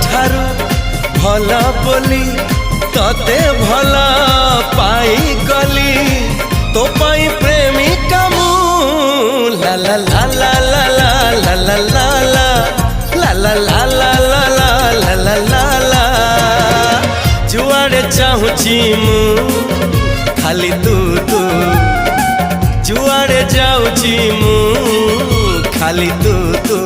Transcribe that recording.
ठारू भल बोली तते भल पाई गली तो पाई प्रेमिका मु ला ला ला ला ला ला ला ला ला ला ला ला ला ला ला ला ला ला जुआड़े चाहूची मु खाली तू तू जुआड़े जाऊची मु खाली तू तू।